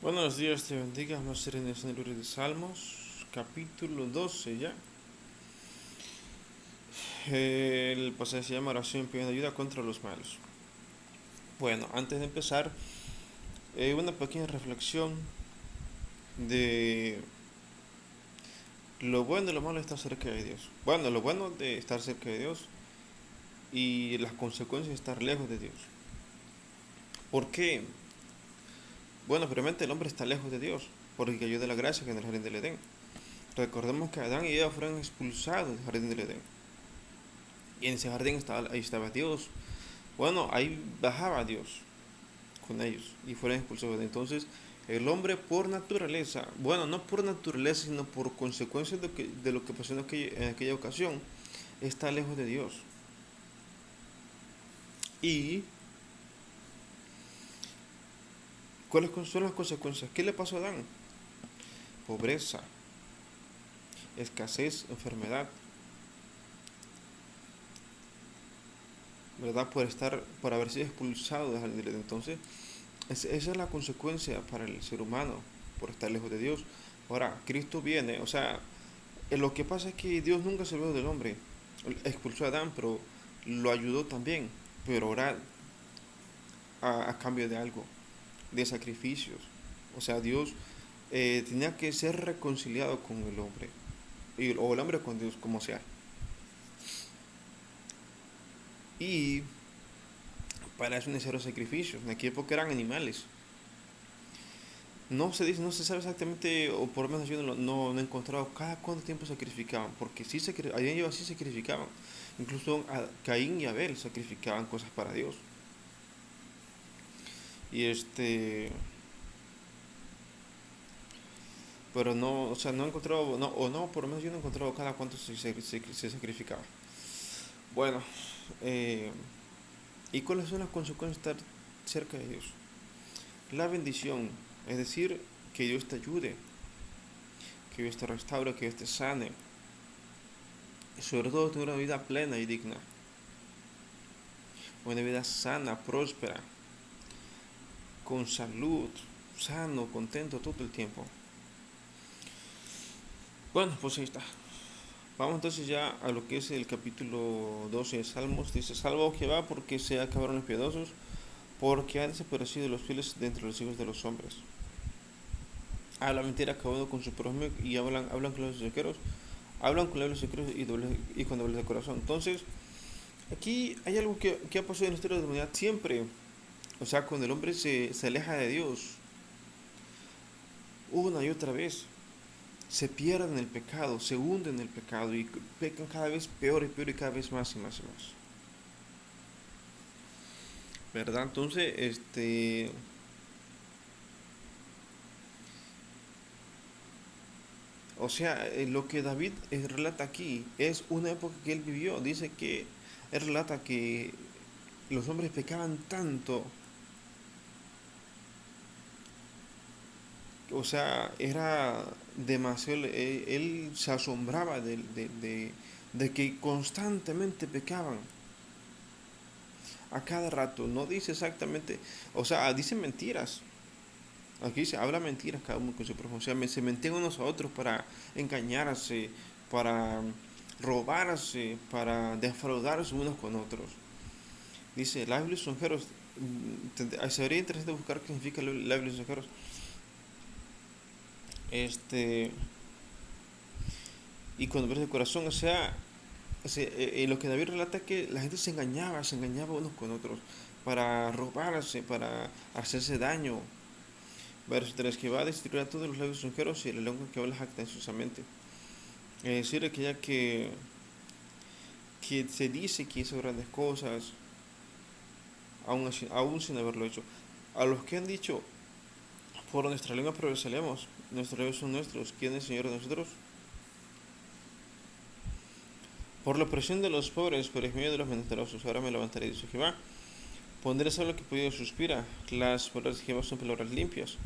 Buenos días, te bendiga. Vamos a hacer en el libro de Salmos, capítulo 12 ya. El pasaje se llama oración pidiendo ayuda contra los malos. Bueno, antes de empezar, una pequeña reflexión de lo bueno y lo malo de estar cerca de Dios. Bueno, lo bueno de estar cerca de Dios y las consecuencias de estar lejos de Dios. ¿Por qué? Bueno, primeramente el hombre está lejos de Dios porque cayó de la gracia que en el jardín del Edén. Recordemos que Adán y Eva fueron expulsados del jardín del Edén. Y en ese jardín ahí estaba Dios. Bueno, ahí bajaba Dios con ellos y fueron expulsados. Entonces, el hombre por naturaleza, bueno, no por naturaleza, sino por consecuencias de lo que pasó en aquella ocasión, está lejos de Dios. ¿Y cuáles son las consecuencias? ¿Qué le pasó a Adán? Pobreza, escasez, enfermedad, ¿verdad? Por haber sido expulsado del jardín. Entonces, esa es la consecuencia para el ser humano por estar lejos de Dios. Ahora, Cristo viene, o sea, lo que pasa es que Dios nunca se olvidó del hombre. Expulsó a Adán, pero lo ayudó también. Pero ahora a cambio de algo, de sacrificios. O sea, Dios tenía que ser reconciliado con el hombre. O el hombre con Dios, como sea. Y para eso necesitaron sacrificios. En aquella época eran animales. No se dice, no se sabe exactamente, o por lo menos yo no he encontrado cada cuánto tiempo sacrificaban, porque sí allá ellos sí sacrificaban. Incluso a Caín y Abel sacrificaban cosas para Dios. Y pero no, o sea, no he encontrado, no, o no, por lo menos yo no he encontrado cada cuánto se sacrificaba. Bueno, eh, ¿y cuáles son las consecuencias de estar cerca de Dios? La bendición, es decir, que Dios te ayude, que Dios te restaure, que Dios te sane, y sobre todo tener una vida plena y digna, una vida sana, próspera, con salud, sano, contento todo el tiempo. Bueno, pues ahí está. Vamos entonces ya a lo que es el capítulo 12 de Salmos. Dice, salva Jehová porque se acabaron los piadosos, porque han desaparecido los fieles de entre los hijos de los hombres. Habla mentira acabando con su prójimo y hablan con los extranjeros, hablan con labios extranjeros y con doblez de corazón. Entonces, aquí hay algo que ha pasado en la historia de la humanidad siempre. O sea, cuando el hombre se aleja de Dios una y otra vez, se pierden en el pecado, se hunden en el pecado y pecan cada vez peor y peor y cada vez más y más y más. ¿Verdad? Entonces, o sea, lo que David relata aquí es una época que él vivió. Dice que él relata que los hombres pecaban tanto, o sea, era demasiado, él se asombraba de que constantemente pecaban. A cada rato, no dice exactamente, o sea, dice mentiras. Aquí se habla mentiras cada uno con su prójimo. O sea, se mentían unos a otros para engañarse, para robarse, para defraudarse unos con otros. Dice, labios lisonjeros. Sería interesante buscar qué significa labios lisonjeros. Este, y cuando ves el corazón, o sea, lo que David relata es que la gente se engañaba unos con otros para robarse, para hacerse daño. Verso 3, que va a destruir a todos los labios extranjeros y la lengua que habla jactanciosamente. Es decir, aquella que se dice que hizo grandes cosas, aún sin haberlo hecho. A los que han dicho, por nuestra lengua progresaremos, nuestros labios son nuestros, ¿quién es el Señor de nosotros? Por la opresión de los pobres, por el medio de los menesterosos, ahora me levantaré, dice Jehová. Pondré solo lo que pudiera suspira, las palabras de Jehová son palabras limpias,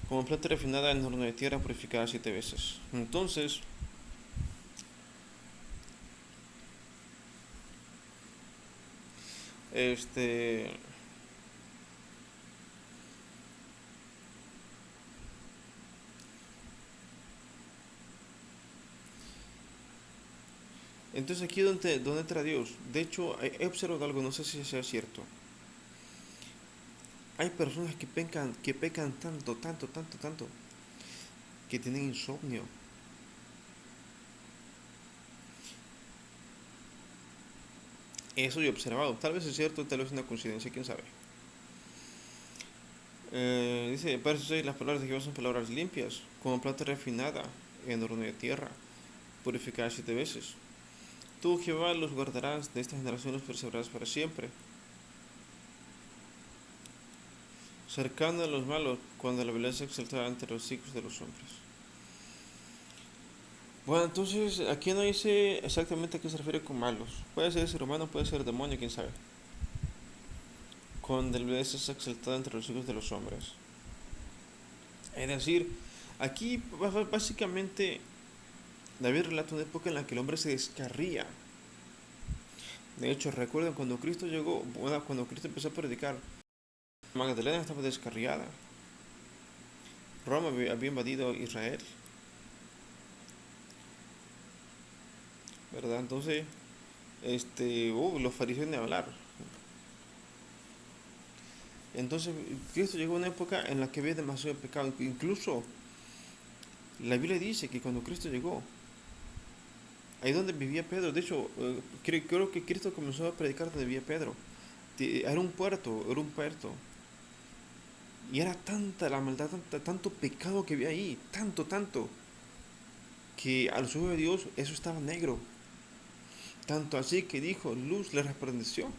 como plata refinada en horno de tierra purificada 7 veces. Entonces, este Entonces aquí es donde entra Dios. De hecho, he observado algo, no sé si sea cierto. Hay personas que pecan tanto, tanto, tanto, tanto, que tienen insomnio. Eso yo he observado. Tal vez es cierto, tal vez es una coincidencia, quién sabe. Dice, para eso las palabras de Jehová son palabras limpias, como plata refinada en horno de tierra, purificada 7 veces. Tú, Jehová, los guardarás, de esta generación los preservarás para siempre. Cercano a los malos, cuando la violencia se exaltará entre los hijos de los hombres. Bueno, entonces aquí no dice exactamente a qué se refiere con malos. Puede ser ser humano, puede ser demonio, quién sabe. Cuando la violencia se exaltará entre los hijos de los hombres. Es decir, aquí básicamente David relata una época en la que el hombre se descarría. De hecho, recuerden cuando Cristo llegó, bueno, cuando Cristo empezó a predicar, Magdalena estaba descarriada. Roma había invadido Israel, ¿verdad? Entonces, los fariseos ni hablar. Entonces, Cristo llegó a una época en la que había demasiado pecado. Incluso la Biblia dice que cuando Cristo llegó, ahí donde vivía Pedro, de hecho, creo que Cristo comenzó a predicar donde vivía Pedro. Era un puerto, era un puerto. Y era tanta la maldad, tanto pecado que había ahí, tanto, tanto, que a los ojos de Dios eso estaba negro. Tanto así que dijo, luz le resplandeció.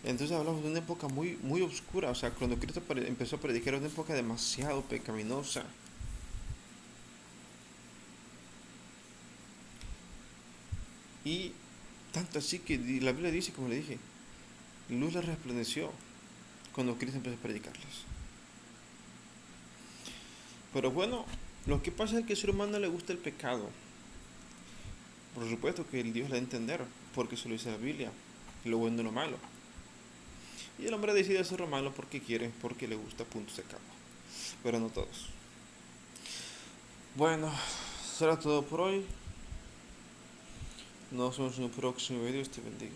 Entonces hablamos de una época muy, muy oscura, o sea, cuando Cristo empezó a predicar era una época demasiado pecaminosa. Y tanto así que la Biblia dice, como le dije, luz le resplandeció cuando Cristo empezó a predicarles. Pero bueno, lo que pasa es que al ser humano le gusta el pecado. Por supuesto que el Dios le da a entender, porque eso lo dice la Biblia, lo bueno y lo malo. Y el hombre decide hacer lo malo porque quiere, porque le gusta, punto, se acaba. Pero no todos. Bueno, será todo por hoy. Nos vemos en un próximo video. Dios te bendiga.